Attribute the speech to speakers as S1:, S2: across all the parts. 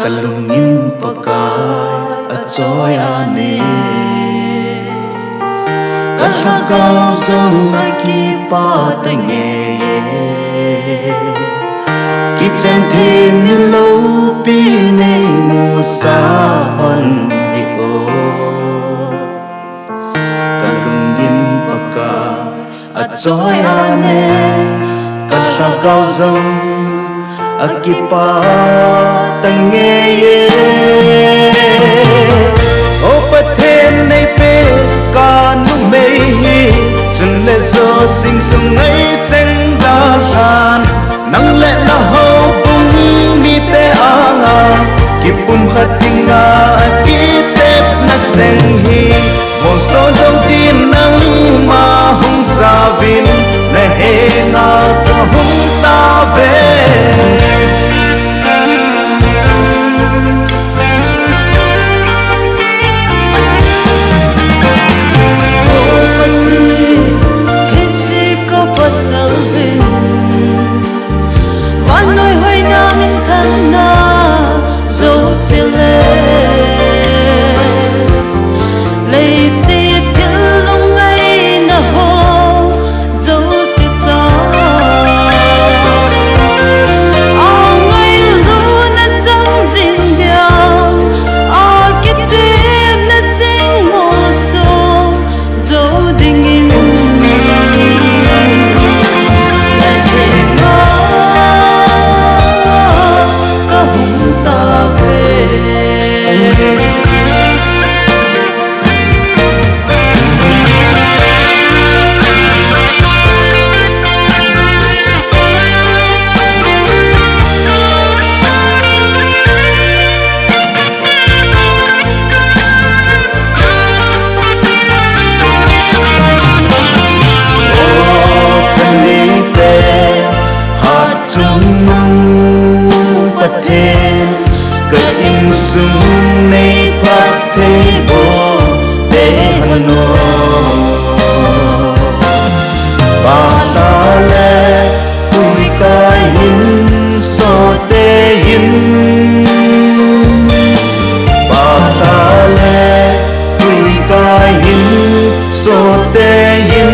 S1: kalungin pakai ajoy ane kalagaw zong akipa tenge kitchen thing ni lâu pi nei mu sa on ri o kalungin pakai ajoy ane kalagaw zong akipa tenge o pathen nei pe ka nu mei chun le zo sing sung ngai cheng da lan nang le na ho bung mi te anga ki pum khatinga ki tep na cheng hi mo so zo tin nang ma hung sa vin na he na ko hung ta ve sung nei pat thế bo te hano ba la le tui kai hin so te hin ba la le tui kai hin so te hin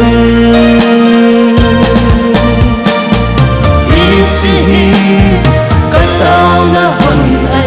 S1: chi ka tao na hon ai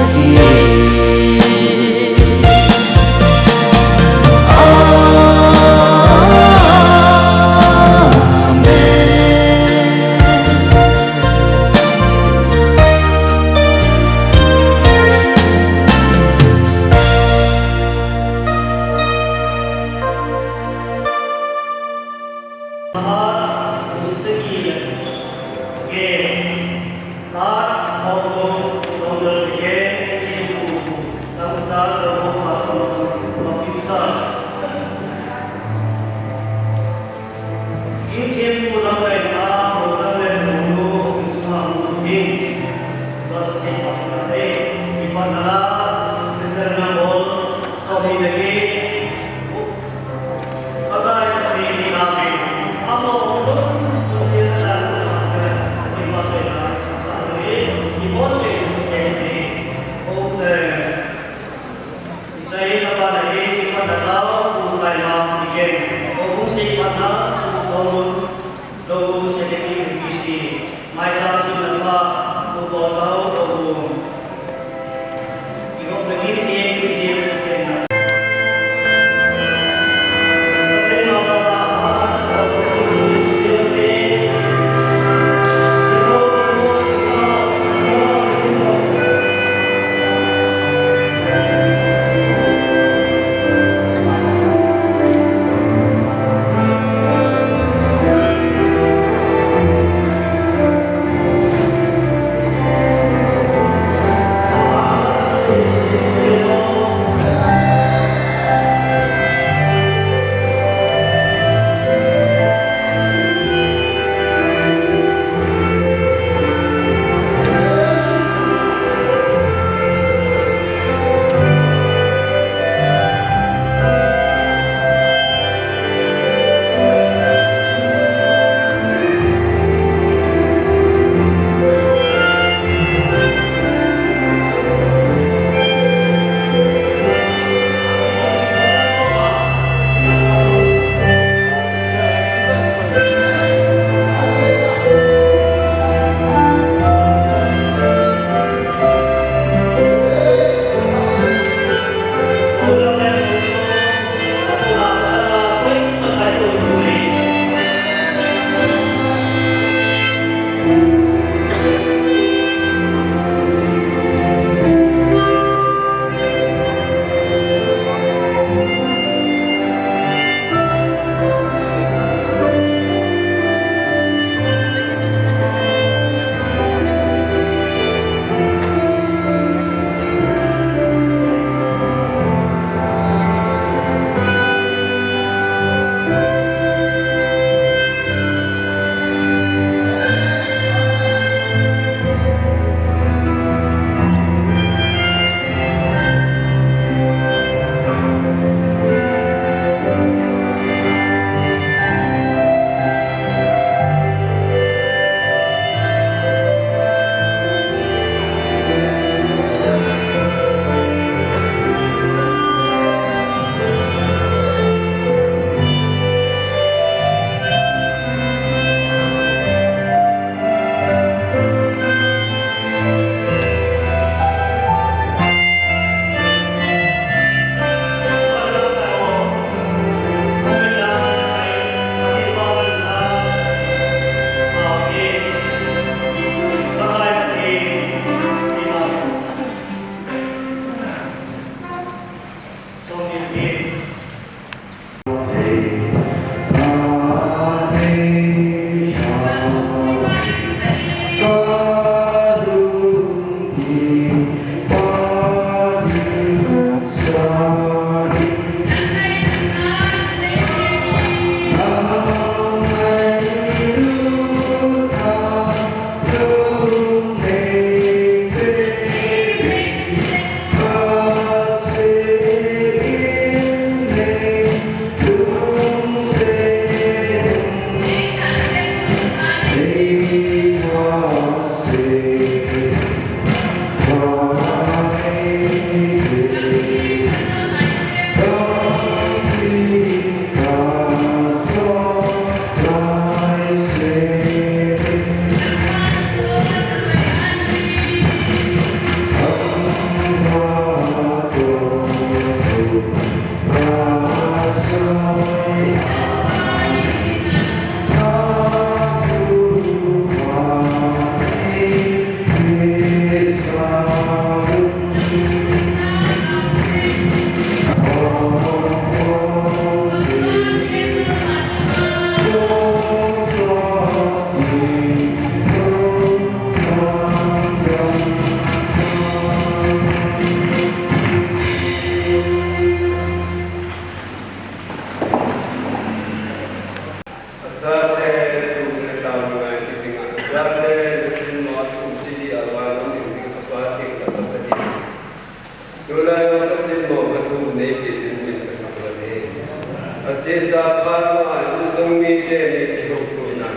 S2: sa pha no sung mi te ni chu tu na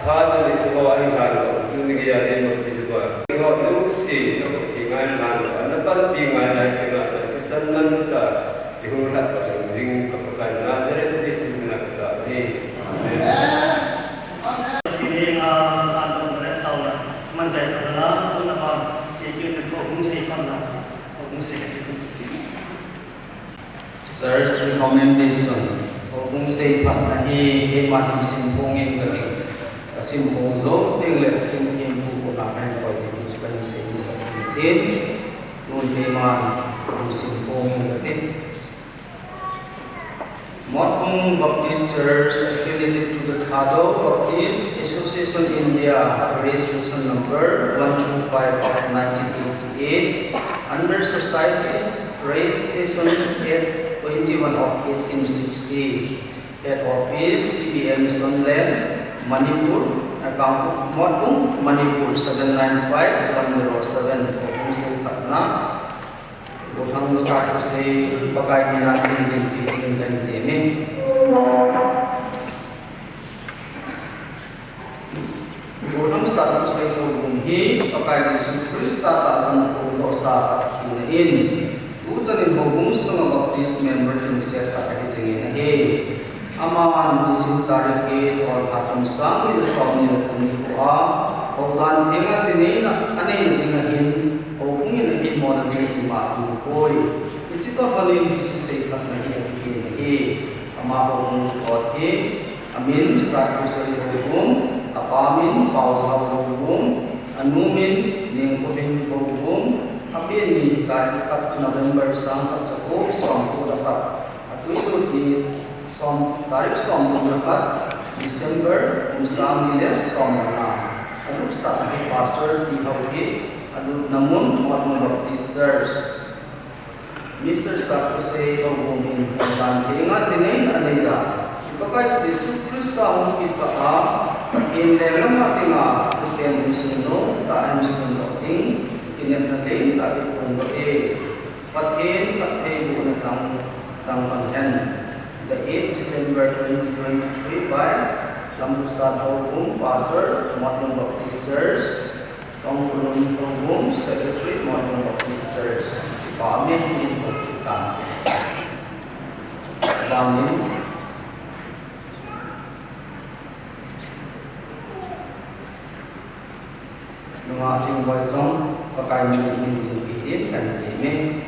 S2: pha na ni ko ai ha lo tu ni ya ni mo pi ba ngo tu si no ti ngai na na pan pi ngai na ti na ti san nan ta ti hu na pa jing ka ka na zare ti si na ka ni
S3: ini kan pada tahun menjadi adalah untuk jadi fungsi kan fungsi itu.
S4: Church recommendation fungsi pada ini emat simpungin lagi simpung zo tinggal tinggi buku apa kau itu sebagai sesuatu nun emat simpungin lagi. Motbung Baptist Church affiliated to the Thado Baptist Association India, registration number 125 of 1988, under Societies registration at 21 of 1860. Head office TBM Sunland, Manipur, account Motbung, Manipur 795107, Province Patna. Boichong satu se pakai minat ini dan demi. Boichong satu se hubungi pakai Yesus Kristus tak sempurna dosa ini. Ucapan hubung sama baptis member yang saya pakai sini ini. Amalan disintar ke or hatam sang di somni kunikua. Otan tengah sini ane dengarin. Hubungin ini mau nanti dimakan koi. Itu paling sehat lagi ini. Amahum koti, amin satu seri hubung, apamin pausa hubung, anumin nengkutin hubung, amin di tarik November sampai cukup sampai dapat. Atau itu di tarik sampai dapat Desember musang ini sampai. Anu saat pastor di Hawaii. Namun Motbung Baptist Church, Mr. Sakuse Hubungin dan keringat sini ada pakai Yesus Kristus ang kita hindi naman tinga Christian Missiono tayo Missiono ting kinemnatin tayo kung pathin buo na changpanhen the 8th December 2023 by Lambusan Hubung Pastor Motbung Baptist Church Pengurus Secretary Motbung Baptist Church. Amin kita. Amin. Nung ating Boichong pakai minit dan ini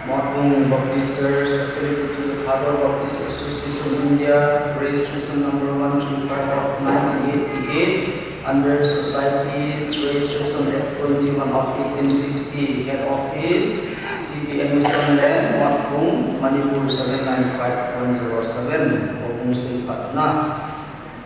S4: Motbung Baptist Church affiliated to the Thado Baptist Association India, registration number 125 of 1988. Under Societies registration at 21 of 1860, head office TBM Sunland, Motbung, Manipur 795107, Province Patna.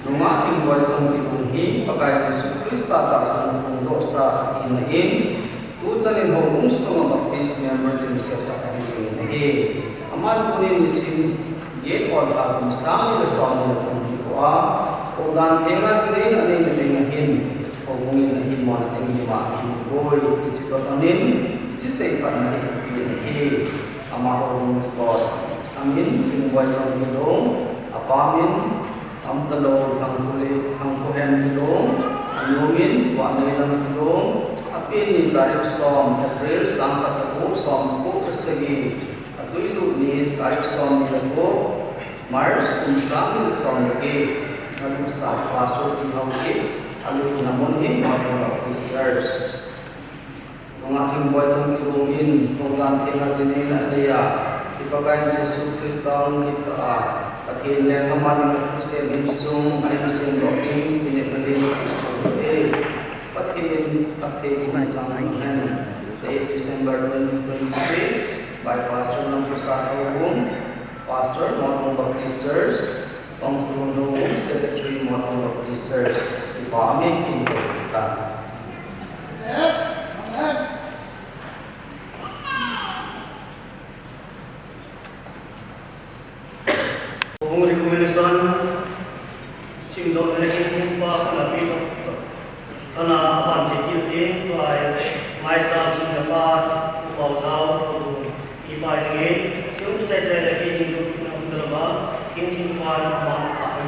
S4: Nung ating Boichong ibunghi, pakai Yesus Kristus tak sangkung dosa inain, tucanin hubung sama baptis member din sa pakai sini. Aman kunin misin yet or agum sami lesong ng pundikwa. Udan tengah sini ane nengahin hubungin nahin mo natin lima boy ichikotanin chisay panay ini amahong God amin kimbuay sang ilong apamin amtalo tangkuhen ilong anumin wanay lang ilong apin tarik som April sangka sabu som ko kasagi atuilo ni tarik som ko Mars kumsang som ke lalu saat pasok di Hawaii, lalu namun ini maupun research. Mengakhiri Boichong ilungin, pengganti sini dia dipakai Yesus Kristus kita. Akhirnya kemarin Kristen insung, insung doking, ini beli Pakai Boichong 8 December 2023 by Pastor Lambusan Pastor Motbung Baptist Church. Pengurus Secretary Motbung Baptist Church dipahami kita.
S3: Hubung rekomendasi simdok eleksi jumpa kena pito kena apa cekil tim tuai mai sam singapar bau zau bài này chúng ta chạy lại cái điều nó cũng là ba in qua nó mà phải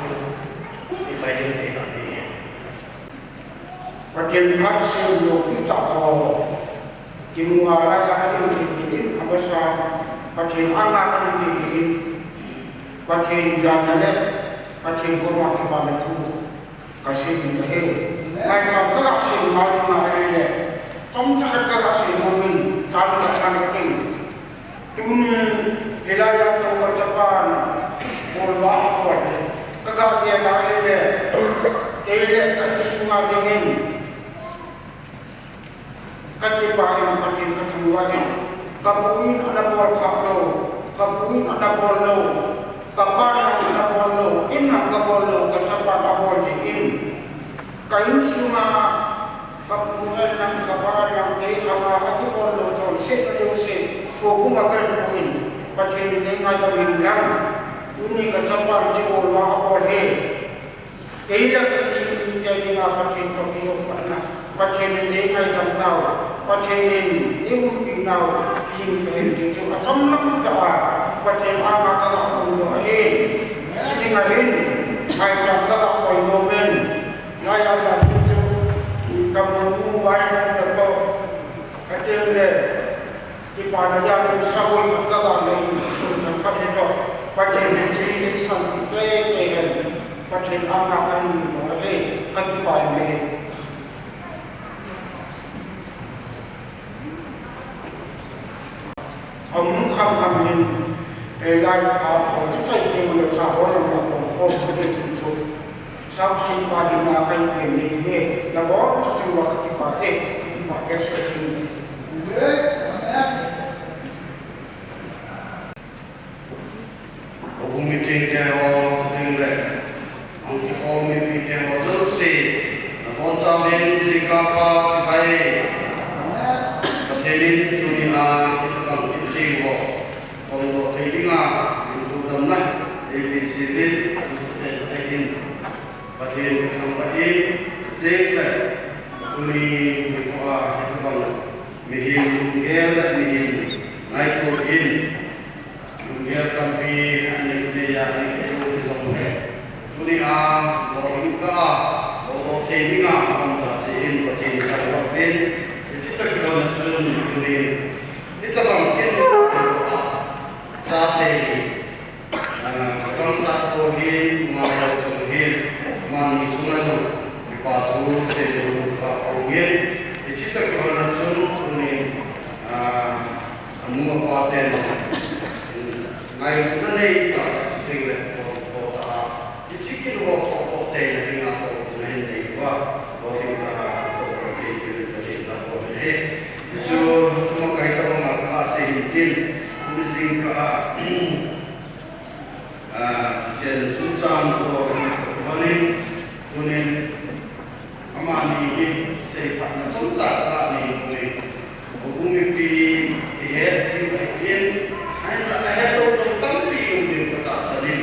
S3: cái bài này để làm gì
S5: và trên phát sinh nhiều cái tạo hồ kim hoa là cái gì apa sah pakai anak kan ini pakai jangan ada pakai korma kepada tu kasih ini macam tu kasih malu nak ini trong cakap kasih momen kami akan ini dunia hilayah tu kecapan bola kuat kagak dia lagi dia tidak sungai dingin katibayan pakai ketemuan kapuin anak bol kaplo, kapuin anak bol lo, kapan anak bol lo, inak kabol lo, kacapan abol in, kain sunga, kapuin nang kapan yang teh kawa atu bol lo, jon se kayu se, fokus akan puin, pakai ni ngajar minang, uni kacapan jebol lo abol he, kaya kain jadi ngapain pakai mana, pakai ni ngajar nau, pakai ni ibu pinau. Hindi itu asam lem dah, macam anak agak pundohin, sini ngahin, macam agak pundomen, ngaya dah itu, kamu buat apa, kadang le, di pada yang sahul agak lain, sampai itu, macam ini sangat baik, macam anak ini pundohin, kaki pakai. Ông không làm gì để lại họ cái trách nhiệm là xã hội là một tổng hợp để thực hiện sau sinh qua đi là anh kiểm định về là có cho sinh hoạt cái bảo vệ cái sự sinh
S2: ông meeting theo chương lệ ông có meeting theo rất gì con cháu đến gì cả pa chỉ phải thế nên tôi đi bằng meeting của ông đó thấy đi là tôi tâm này để vì gì đến thấy in và thì thằng vậy thế là tôi đi qua bằng mình hiểu nghe là mình hiểu ngay tôi in dia tapi ane dia yang itu semua. Tuni bawa juga, bawa teminga, orang dah ciin berciin kalau pun, kita kita nak cun tuni. Kita mungkin saat ini, orang satu hin, mana cun hin, mana cun aja, dipatu sejuta orang hin. Kita kita nak cun tuni, semua paten. Ngày hôm nay là tình lệ của ta cái chiếc cái đồ của tề là tình là của này này qua của tình là của tình là của này chứ không cái đó mà ta xây tin cũng sinh cả trên trung tâm của nên mà đi xây phát là trung tâm là này cũng bị hết chứ phải yên hay là hết đâu trong tâm trí điều của ta sẽ đi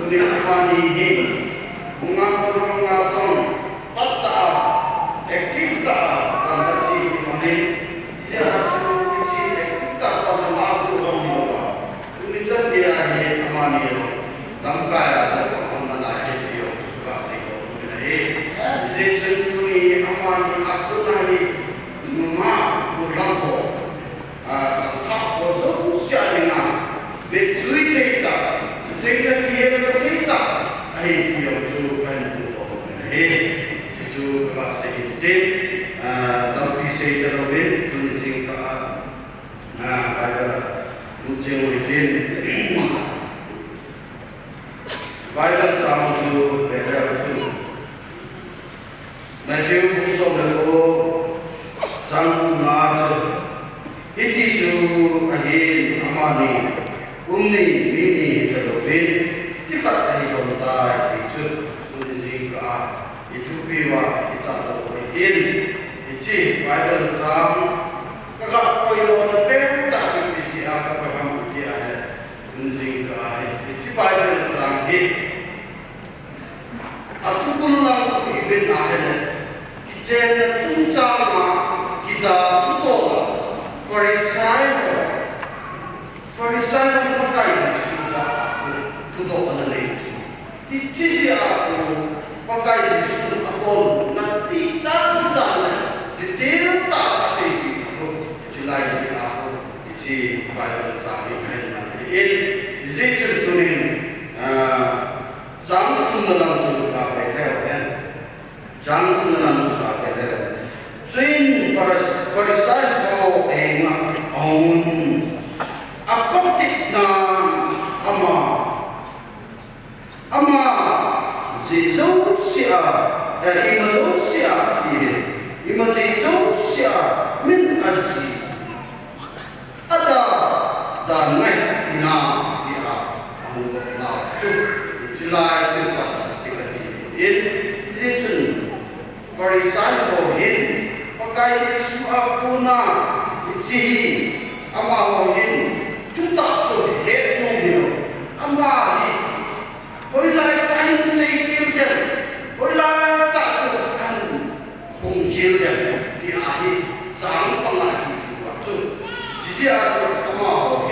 S2: nên mà đi hin bunga kurang ngasong pata ekita tanda si mani siapa suruh si ekita tanda mahu orang di bawah ini jadi aje amani lamkaya orang mana aje dia juga sih orang ini sejentuh amani aku nari rumah kurang kok tak bosan siapa việc duy trì ta chính là kia là chính ta hay điều chú cần của tổ này chỉ chú các sẽ đến đăng ký xây cho đâu đến tôi xin cả cái là lúc chiều hồi tiên vài lần chào chú về đây chú này chú cũng sống được cô trang cũng nói chú ít thì chú ahin amani umni mini terlebih kita hidup kita hidup muzika itu biwa kita berin isi Bible sam kakak koyo nepen tak cukup isi apa paham dia muzika isi Bible sam hit aku pun lang event ada kita cuma kita tutor perisai
S5: Pharisee mo pakai suza tudo anale. Ichi aku pakai suza akon nanti tak detail tak asih itu jelai aku ichi Bible cari kan ini zikir tunin jangan tunalang juga beda kan jangan tunalang juga beda Train Pharisee ko enga on apotik na ama zizo sia imazo sia imazo sia min azi ada danai ina dia anggot na tu jilai cepat sekali ini jun Pharisee ko ini pakai isu apuna ichi ama ko ini tutak tu het nunggu ama ini Hoilai kain sekil dan hoilai tak cukup pungkil dan di akhir jangan pernah disuatu. Jika ada kemauan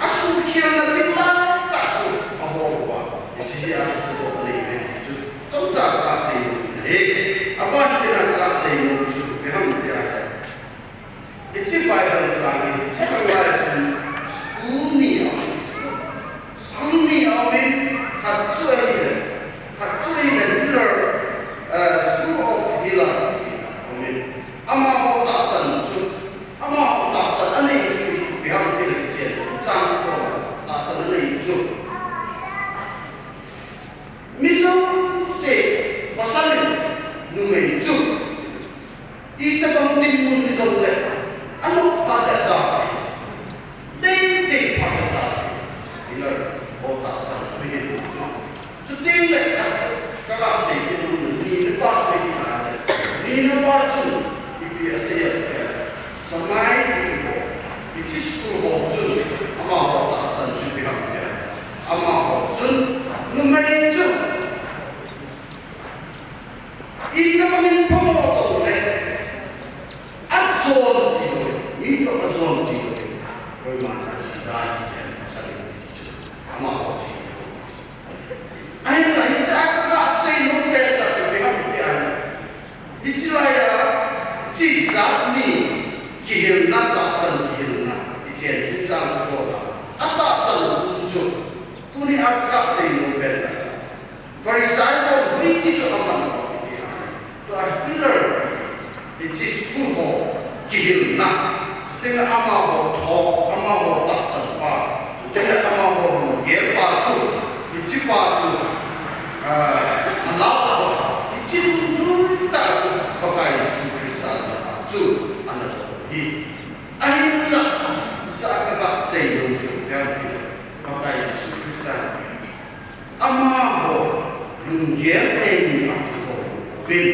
S5: asuh kira nanti tak cukup awal. Jika ada tu boleh itu. Contoh kasih apa tidak kasih muncul beham dia. Itu Bible cakap jangan itu sekunia amin. Hatuai dan pillar school of hilang. Amin. Ama tasan tu, ama tasan ane itu biar tidak kecil. Jangan tasan ane itu. Mijo se pasalin numai itu. Ita penting mun disoleh. Anu pada dah. Dek pada dah. Pillar tasan begitu. Sudah kalau saya ni lepas lagi ada, ni lepas tu biasa ya samai itu, itu sekolah tu, ama tak sanjung bilang dia, ama tu, numai itu, ini kami pemosok le, absurd itu, absurd itu, bermakna sidai dan saling itu, ama tu. Ain lain cakap kasih numpet tak cukup hampian. Itulah ya, cizat ni kihirna tasan kihirna, ijen cujang kola, atasan unjuk. Tu ni aku kasih numpet tak cukup. Pharisee pun benci cuma mana dia. Tu pillar, ijen sepuluh kihirna. Tengah amal ho, amal tasan pa. Tengah amal gerpa tu. Ichi patu, Allah, ichi tunjuk tak tu pakai Yesus Kristus tu anak ini. Akhirnya cara kita sejuk yang pakai Yesus Kristus. Amaho nunggu ini aku tu bin,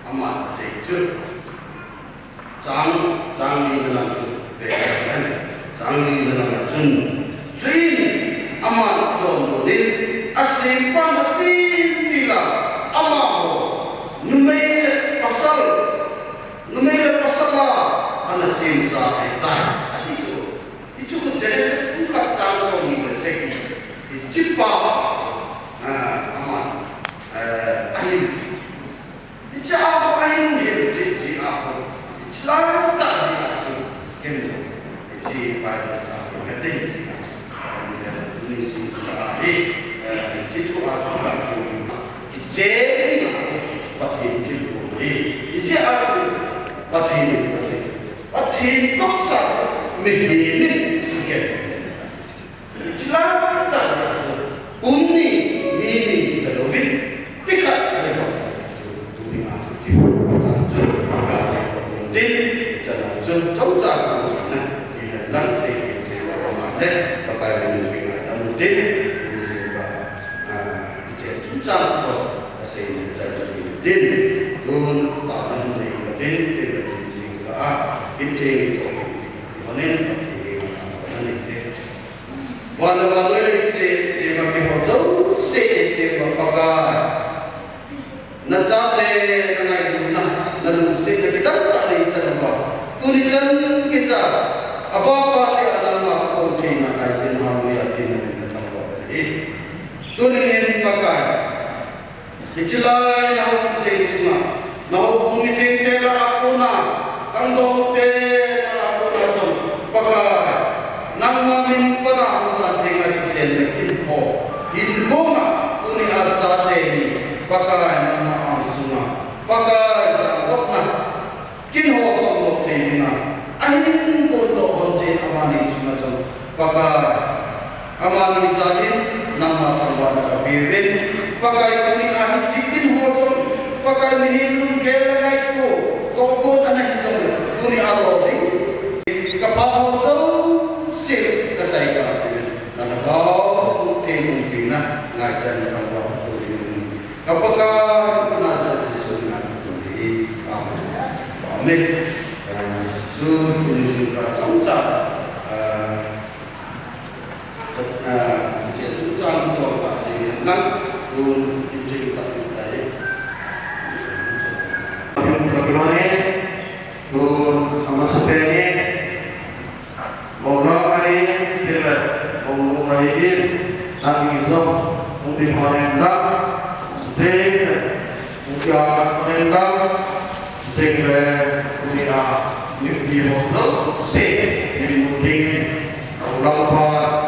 S5: amat sejuk. Jangan ni dalam tu, jangan ni dalam tu, amat don boleh asyik masih tidak amaho numai pasal lah anak simsa etai itu jenis bukan campur ni kesegi cipa amat ahin itu apa ahin dia jadi apa itu lalu tak sih itu kena itu pada campur kedai itu aja jadi batin itu ini aja batin itu batin koksa mungkin suket jelas tak aja uni ini kita lebih dekat dengan dunia itu kasih kemudian jangan jauh-jauh nah ini langsung saya orang ada pakai mungkin kemudian Cam ko kasi jadi din dun tahan ni din jika itu manen manen wala le se makin jauh se pakai na jate nangai na lu se kita tak ni cara tu ni jan kita apa tunin pakai dicilai nahu kunting sunga nahu kunting tela aku na kando tela aku na jom pakai nang mamin pada hutan tinggal kecil info na tuni aja tehi pakai nama sunga pakai jangkok na kinho tong tehi na ahin kondo bonje amani sunga jom pakai amani salin nama perbuatan kebirin pakai kuni ahit cikin hojong pakai nihilum gelengai ko kokon anak hijau kuni arodi kapal hojong sir kacai kasih dan kau mungkin ngajar kamu kuni apakah pengajar disunat kuni amin sudah juga congcat trong tổ quả sĩ năng luôn in trình tập thực tế yung pagkakone luôn ang masapene mong ay tira mong mahigit ang isang mong timuanin lang ting mong kiyakakunin lang ting kunia yung bihong si yung tingin ang langpad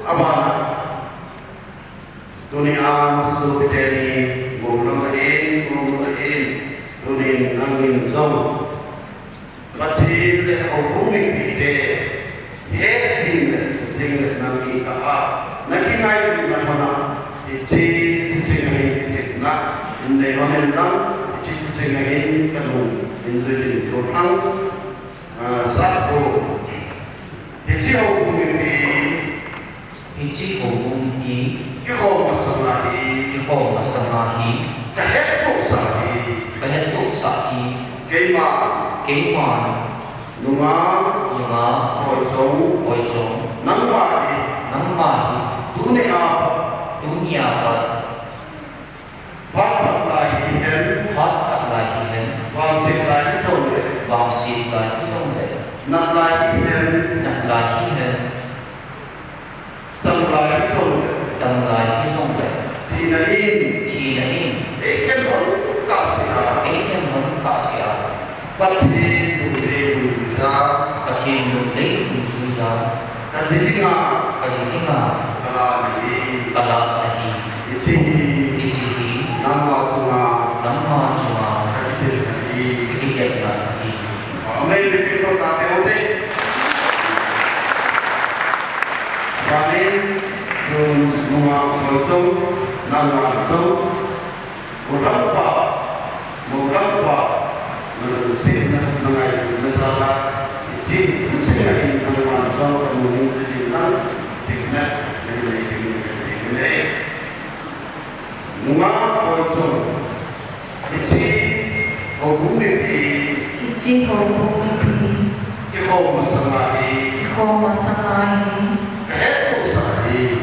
S5: abana dunia subteni mulamain dunin angin zong patil hubungi bide heading nangi ka nakinai mana ichi tucengai tekna inde honen lang ichi tucengai kanu injujin dothang satko ichi hubungi bi
S4: Ichi hubungi
S5: Kiko masangahi kahetu sahi Keiman Nunga Boichong Nangmahi Dunia Pat lahi hen Wangsit lahi sonde Nak lahi hen Tang lahi sonde Tina in Eken hon kasia Pati nunde duzuza Kazitinga Kala nahi Ichihi Nama cuma Kekitet nahi Amai bikin pertama oke Paling Nunga Boichong Nama Boichong Murabba Menusin mengenai masalah izin mengenai nama Boichong kemudian sejumlah dengan mengenai Nunga Boichong izin hubungi Iko masangahi Kehetu sahi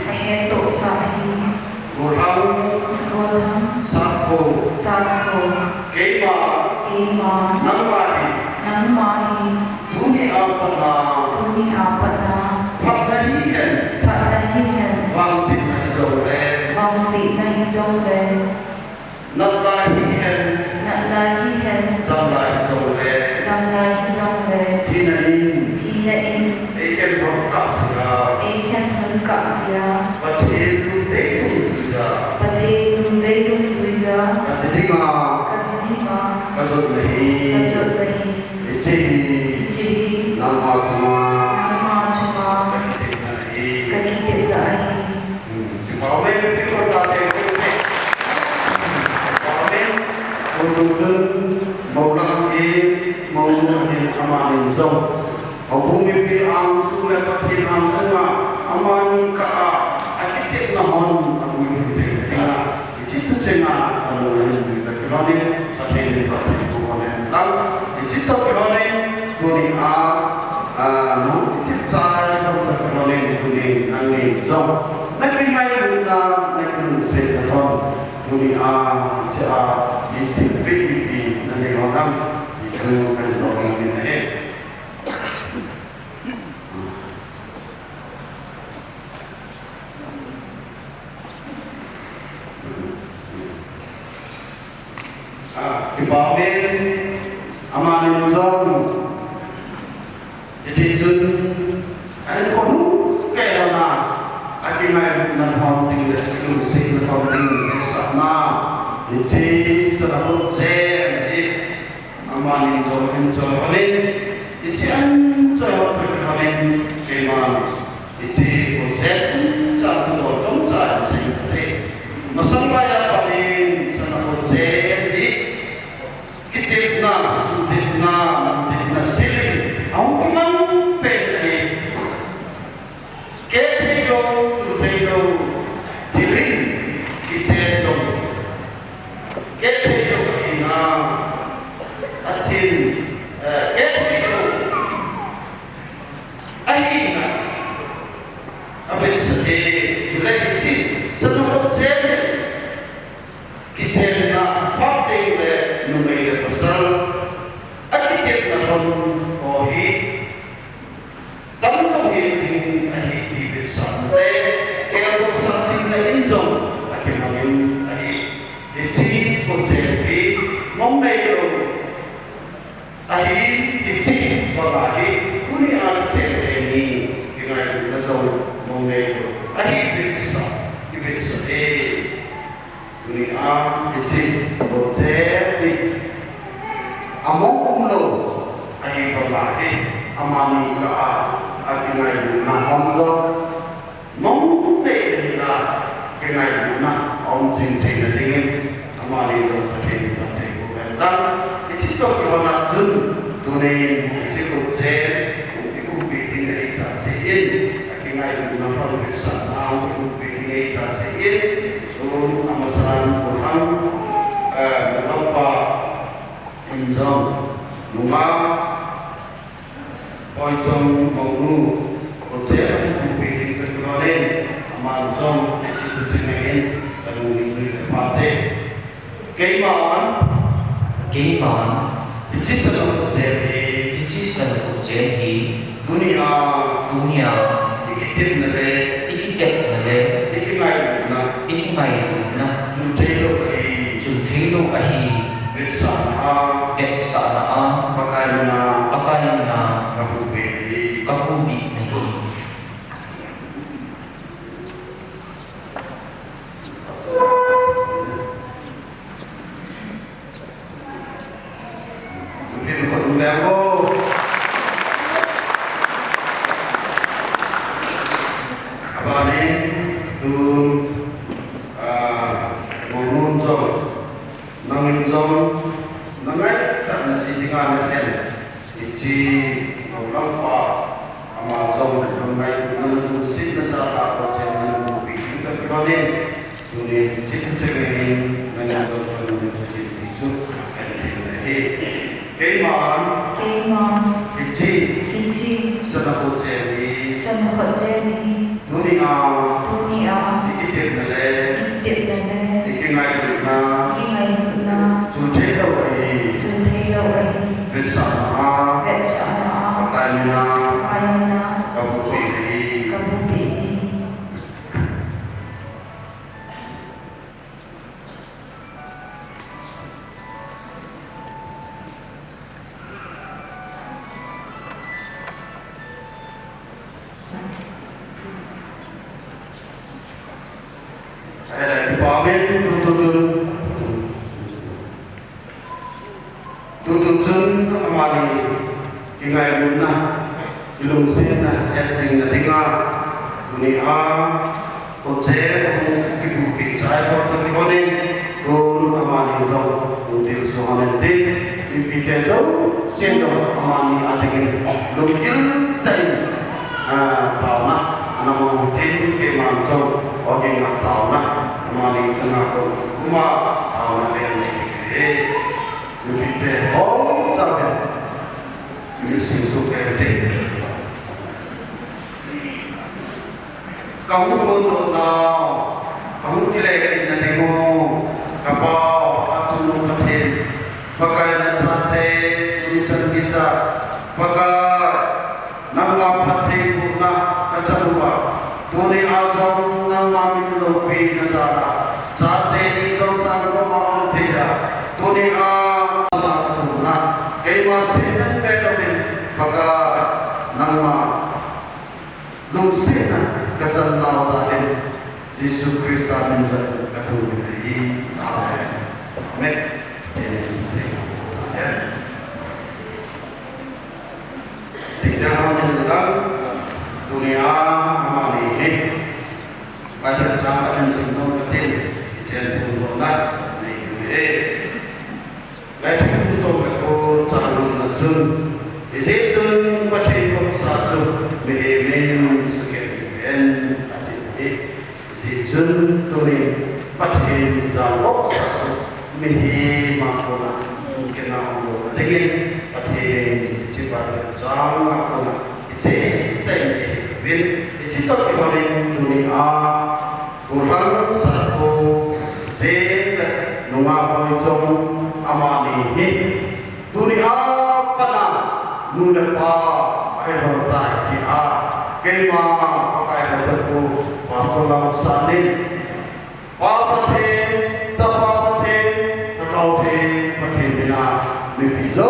S5: Gorang Satko Keima Nangmahi Dunia pada Patlahian Wangsit na izole Natlahian Damlahi izole Tina in Eken hon kasia Patil nunde duzuza Kazitinga Kazot lahi Ichihi Nama cuma Kakitit lahi Pamen pikir date Pamen Undujun Maulahin amanin zong Hubungi bi angsu lepati angsunga amani ka akitit nahon aku mimpi tengah itu cenga kalau yang kita kelani tapi itu orang dan itu kelani dunia mungkin cari kalau kelani dunia angin zong nanti mai nanti sekarang dunia cara itu bibi nanti orang itu kan orang ini Kipamin amanin zong jadi jun ay kono kaya na akinay ng haunting na ilusig na haunting eksana iti sarapot jem amanin zong enjoy hamin iti enjoy hamin kay mamis iti project jatuh do jong jay singte masambaya hamin sarapot jem na siling ang kumang peke keteyo chuteyo tiling kitseyo keteyo ina atin keteyo ahina abis sede julai kecil senang jene kitseyo na pati le numai pasal Ohi, tamu ini ahi di bersama. Kalau saksi na injong, akan mungkin ahi isi konsepi membayar ahi isi balahi kuni aja ini dengan bersama membayar Ivitsa dunia iti bojebi among umlo ay babae amani ka akinay na omlo mong nila kinay na om jinte na tingin amani ka pati pati ko dan iti to kiwana jun dunia iti boje ikubi tingay ta siin akinay na pagkisa na ikubi tingay ta siin amasalan Tuhan betapa injong rumah Boichong mengu ujian bukti kekeluaran amansong cici-cicingin dan mengikuti partai keimanan ici selalu jadi dunia ikitip nale ikimai na junthelo ahi vetsana pakaina kapubi nahi tutujun amani kingai muna ilung sena etsing na tinga dunia oce ibu picai waktu kini tun amani zau util suhanen tin pipite zau sendo amani atingin lungil tay tauna namun tin keman zau ogin na tauna amani cengaku kuma tauna kene pipite om zaken Yusin sukerte kamu kondo na kamu kilay na timo kapaw at sunong katin pagkailan sa ate minsan-minsa pagka nangapati po na katsaluwa tunay azong ng maming lopi na sana sa ate isang sa kumang tisa tunay ang po na kay masinang pelawin pagka nang lungsin na kacan lao sa atin Yesus Kristus minsan katulad ay amen. Amen. Tingnan natin tentang dunia amali ini pada cara dan simbol kecil ijen pun Lagi musuh aku calon najun isijun patikot satu mehemen sekian adik isijun tuni patik jalok satu mehe makona sukena ulo dengan patik cipat jang makona ije tenge bin ije tak dibanding dunia kurang satu dek nunga Boichong amani hi dunia pana nunda pa ai bertai ki a kema pakai bacaku pastolam sani pa pathe chapa pathe takau the pathe bina mi pizo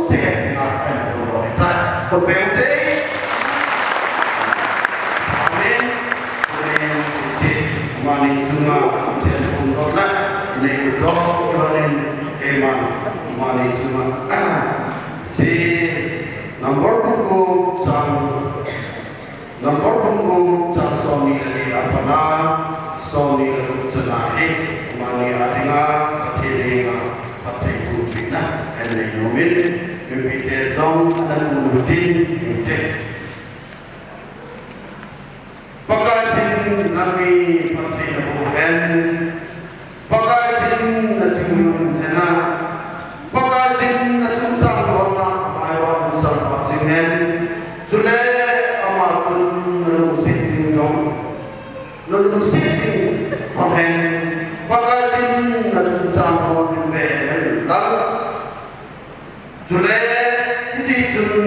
S5: se na kan do ta ko pente amen
S6: mani cuma jen pun lah ini udah ibanin keman mani cuma si nomor buku jam suami dari apa nak suami dari jenai mani adinga patiringa patiku bina ini nomin mempite jom dan mengutin mempite pagkasin nami patri na buhen pagkasin na cimuyun hena pagkasin na cumcang wana maiwan sarpa cingen jule ama jun nalung sijing jong nalung sijing konhen pagkasin na cumcang wana behen lang jule iti jun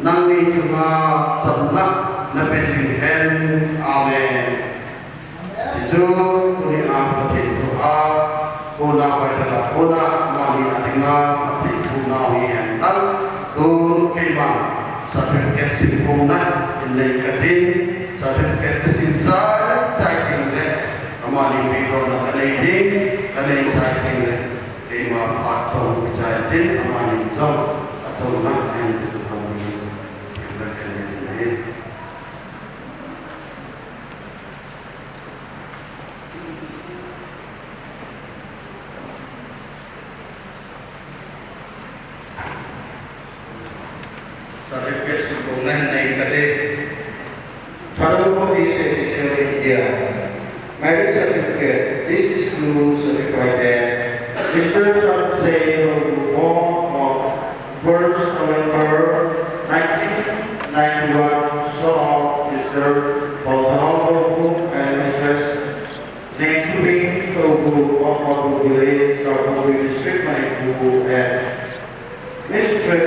S6: nangni cuma jamnak na pesinghen amen jijo kuni apatin doa kuna pada kuna mani adinga pati kuna wiental kun keman sertifikat simpuna ini kadin sertifikat kesinca caiting le mani biro na kadin caiting le keman atau caiting mani jom atau na yang certificate sempurna naik tadi. Kalau bukti certificate dia, marriage certificate. This is to certify that Mr. Satsay was born on 1st November 1991. So Mr. Boichong and Mrs. Nangkuring Togu of Motbung village, Motbung district, Manipu, and Mr.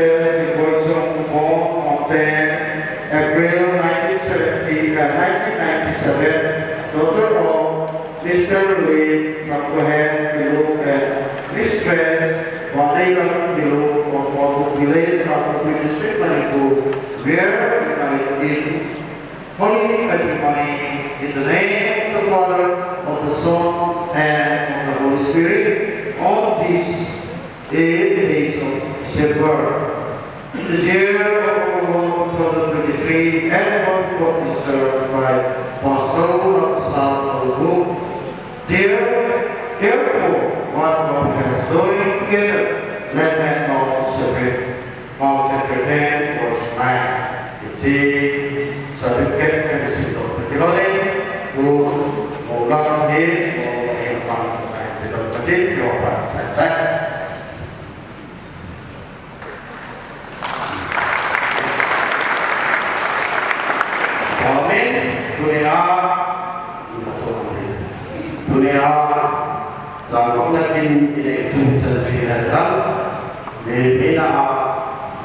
S6: Boichong born on 10 April 1997, daughter of Mr. Lee Nakuhen Gilu and Mistress Wanayang Gilu of Motbung village, Motbung district, Manipu, where in holy matrimony in the name of the Father, of the Son, and of the Holy Spirit, on these 8 days of September. In the year of 2023, and what is served by Pastoral of South Boichong, therefore, what God has joined together, let man not separate. Paul chapter 10, verse 9. It's a certificate and receipt of the devoted to Molang Hill or Empang and the Devoted, your part at that. Dunia jangan lagi ini cuma cerita bina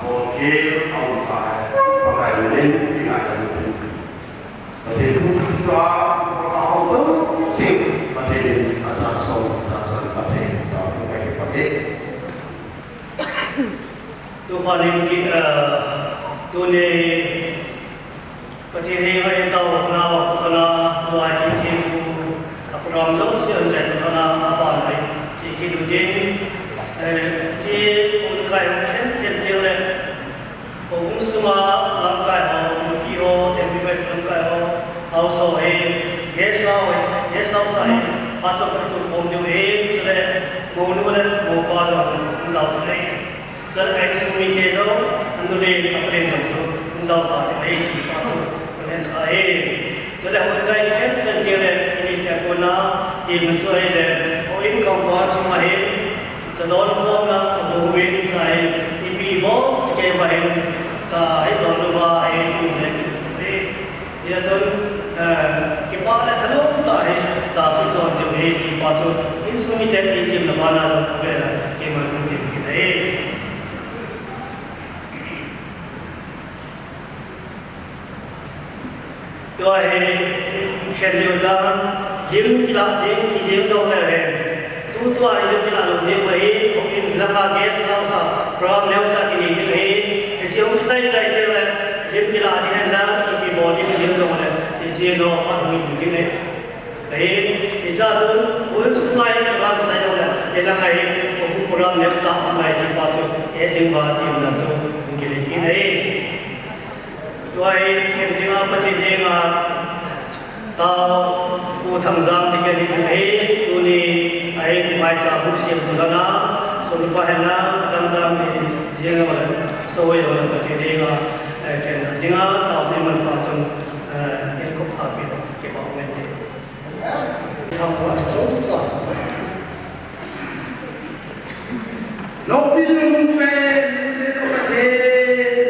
S6: mungkin angkat pakai ini dengan itu. Tapi itu juga kalau tu sih pakai asal so asal pakai tak pakai.
S3: Tu paling kita tu ni pakai ni kita tahu nak kena buat ini. Ram lo si anjay to na apa lai chi ki du jin chi un kai ken ken de le ko ung suma lam kai ho ki ho de bi bai lam kai ho au so e ye sao sai pa cho ka tu khom ju e chu le ko nu le ko pa so ung sao so nei chal ai su mi ke do andu le apne jam so ung sao pa nei ki pa so ne sa e chal le un kai ken de le na thì mình chơi để có ít công có chung mà hết cho đó không là đồ bên này thì bị bó chỉ cái vậy cho ấy đó là vài cũng để thì là cho cái ba là thật lúc tại sao tôi còn chịu hết thì bao nhiêu những số như thế thì tìm là bao nhiêu về là cái mà không tìm cái đấy tôi khen nhiều ra những cái làm những cái gì trong này tu tu ai những cái làm những vậy cũng như là các cái sao sao problem nếu sao cái gì như vậy thì chỉ ông sai sai thế là những cái làm gì là thì bị bỏ đi những trong này thì chỉ nó phát huy những cái này thì ra chứ muốn xung quanh làm sao đâu là cái là ngày cũng có làm nếu tạo ngày thì bao giờ cái tiếng và tiếng là số cái này tôi hiện tiếng bắt hiện tiếng tao cô thằng giang thì cái này tôi đi ai mai trả bút xem rồi đó số lúc phải là đang thì riêng là số rồi bắt hiện tiếng cái tiếng tao thì mình vào trong cái cục thảo biệt cái bảo vệ
S4: không có chống giặc nó bị chúng về sẽ nó có thể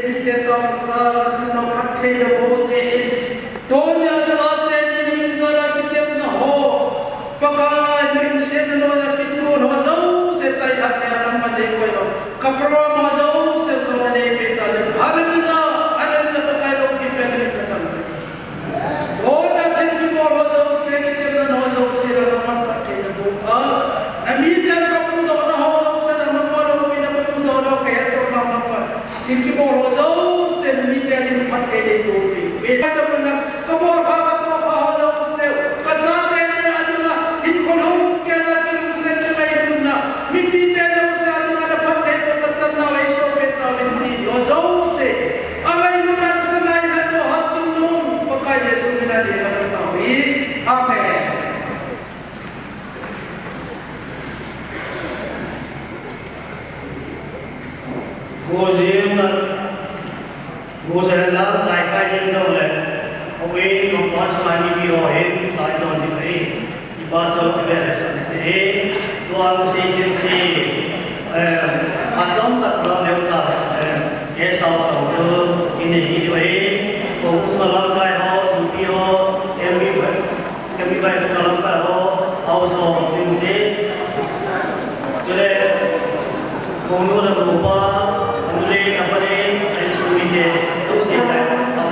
S4: bị cái tâm sa nó có thể là vô gì tôi nhớ ra tên mình giờ là cái tiếp nó hồ và cả những sẽ nó là cái cô nó giấu sẽ chạy đặt theo năm mà để quay vào các pro nó giấu sẽ rồi để biết là anh bây giờ có cái đâu cái về cái thằng đó là tên cái cô nó giấu sẽ cái tiếp nó giấu sẽ là nó phát triển được na minta ka pudo na ho sa na mapalo pina ka pudo no kaya to na mapa tinki mo rozo se minta din patte de do be ta to na ka mo ba ka to ka ho se ka sa te ni aduna in ko no ke na kin se ke kai dunna mi pi te no se aduna na patte ko ka sa na wai so pe ta min ni rozo se amai mo na sa na ni to ha chung nun ko ka jesu ni na de na ta wi amen.
S3: cô riêng là cô sẽ là đại ca nhân dâu này ông ấy còn có sai đi biểu hiện sai toàn đi vậy thì ba châu thì về là sao thế đoàn xây dựng xây hoạt động tập đoàn đều là cái sau sau cho cái này như vậy cũng sẽ làm cái họ đi họ em bị vậy sẽ làm cái họ sau xây dựng cho nên cô nuôi được đủ ba Mulai apa ni? Saya suruh dia terus dia tak tahu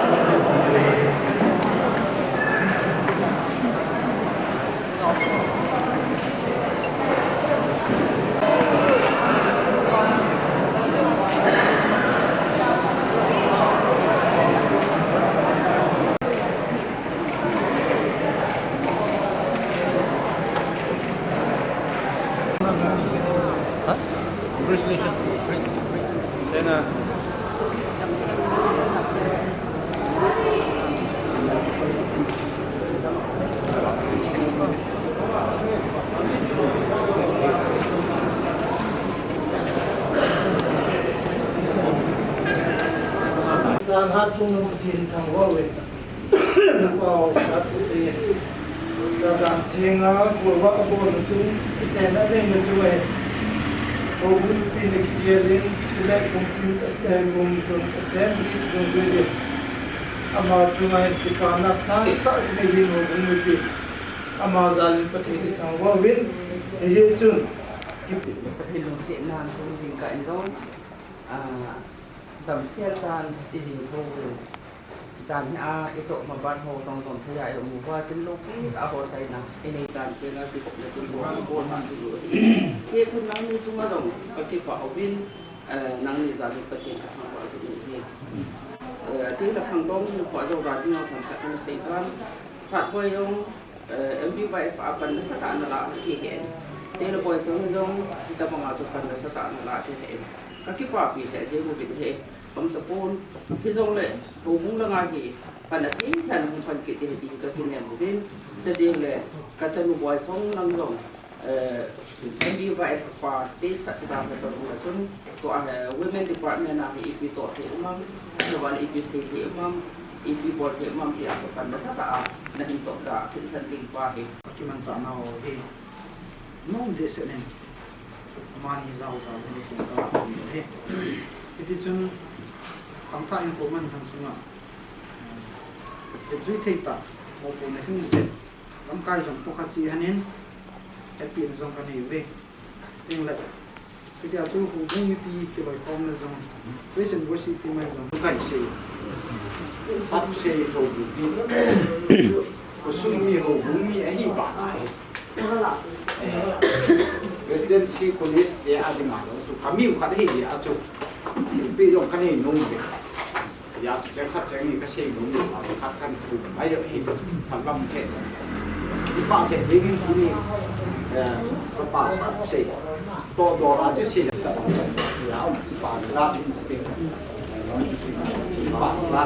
S1: Congratulations. Then
S7: San hat chung no thin thang wa we wow sat ku se da dan thenga ko wa ko no chung chen na le no chu we ko bu pi ne ki le le computer stem room chung assembly chung je ama chung ai ki pa na san ta ne hi no bu pi ama zal pa the ni thang wa win e hi chung
S8: thì dùng diện nan không dùng cạnh rồi tầm xe tan thì dùng thô tan a cái chỗ mà ban hồ trong tổng thời đại ở mùa qua trên lô kí đã hồ xây nào cái này tan trên là cái cũng là cái bộ mà cái chung năng như chung là đồng cái quả viên năng như giá trị phát triển các hàng hóa của những gì tiếng là hàng đông như quả dầu vàng nhau thành các cái xây tan sạt phơi ông em đi vay phá phần nó sẽ tạo ra cái hệ thế là coi sống giống kita memasukkan rasa tak nak thế các cái quả vì sẽ dễ một thế bấm tập ôn cái giống này tôi muốn là ngay thì phần là tí là một phần kỹ thì cái kinh nghiệm của bên cho riêng là các chân một vài sống năng lượng em đi vay phá space các cái làm cái là chúng có women department là thì vì tổ thế mà rồi là if you say thế mà if you board thế mà thì áp phần rasa tak là hình tổ đã thì thành kinh qua thì
S7: cái mình chọn nào thì mong thế sẽ nên mà như giàu giàu thì chúng ta không được hết thì chúng tham khảo những của mình thằng sung à để duy trì ta một bộ này không sẽ làm cái giống của các chị anh em cái tiền giống cái này về nhưng lại cái điều chú cũng không như cái bài phong là giống với sự vô sĩ thì mình giống cái gì sắp xếp rồi có sung mi hồ bún mi ấy bảo residency police dia ada malu, so kami ukat ini dia acu, tapi yang kan ini nung dia, dia sejak kat jangan ni kasih nung dia, kalau kat kan tu, ayo ini, tanpa mungkin. ba te living kuni sapa sa se to do ra ju se ta ya pa ra ti te pa ra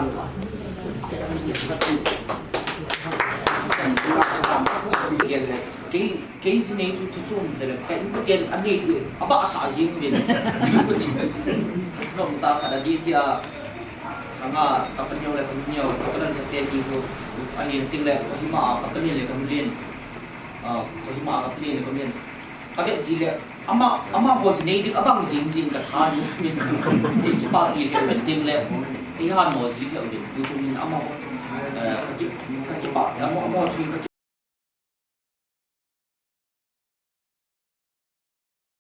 S9: cái gì này chú chú cái tiền anh đi apa asa gì cũng vậy không ta phải là gì thì karena kapan nyawa kapan setiap itu angin tinggal hima kapan ni kemudian hima kapan ni kemudian kakek jile ama bos ni dik abang zing kata ni ini pagi dia penting le ihan bos ni dia tu tu ama kaki pak ama cuy